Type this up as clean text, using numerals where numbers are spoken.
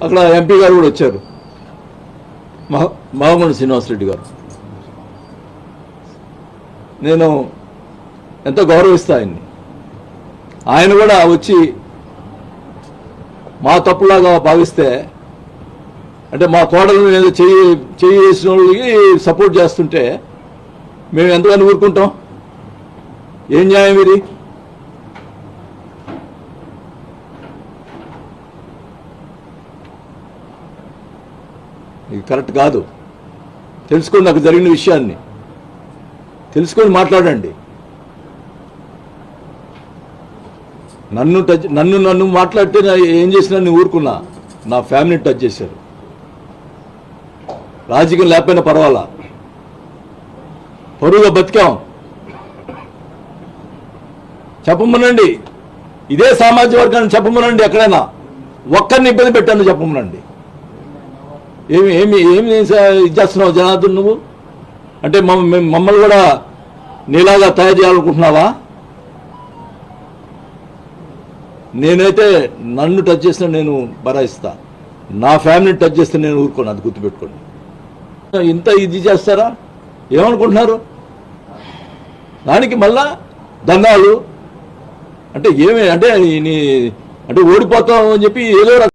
అక్కడ ఎంపీ గారు కూడా వచ్చారు, మహమూడ్ శ్రీనివాసరెడ్డి గారు. నేను ఎంతో గౌరవిస్తా ఆయన్ని. ఆయన కూడా వచ్చి మా తప్పులాగా భావిస్తే, అంటే మా కోడలను ఏదో చేయి వేసిన వాళ్ళకి సపోర్ట్ చేస్తుంటే మేము ఎంతగానో ఊరుకుంటాం? ఏం న్యాయం ఇది? ఇది కరెక్ట్ కాదు. తెలుసుకోండి, నాకు జరిగిన విషయాన్ని తెలుసుకొని మాట్లాడండి. నన్ను మాట్లాడితే ఏం చేసినా నేను ఊరుకున్నా. నా ఫ్యామిలీని టచ్ చేశారు. రాజకీయం లేకపోయినా పర్వాలా, పరువుగా బతికాం. చెప్పమనండి, ఇదే సామాజిక వర్గాన్ని చెప్పమనండి. ఎక్కడైనా ఒక్కరిని ఇబ్బంది పెట్టాను చెప్పమనండి. ఏమి ఇచ్చేస్తున్నావు జనార్దన్ నువ్వు? అంటే మమ్మల్ని కూడా నీలాగా తయారు చేయాలనుకుంటున్నావా? నేనైతే నన్ను టచ్ చేసినా నేను భరాయిస్తా, నా ఫ్యామిలీని టచ్ చేస్తే నేను ఊరుకోను. అది గుర్తుపెట్టుకోండి. ఇంత ఇది చేస్తారా? ఏమనుకుంటున్నారు? దానికి మళ్ళా దండాలు అంటే ఏమి అంటే ఓడిపోతాం అని చెప్పి ఏదో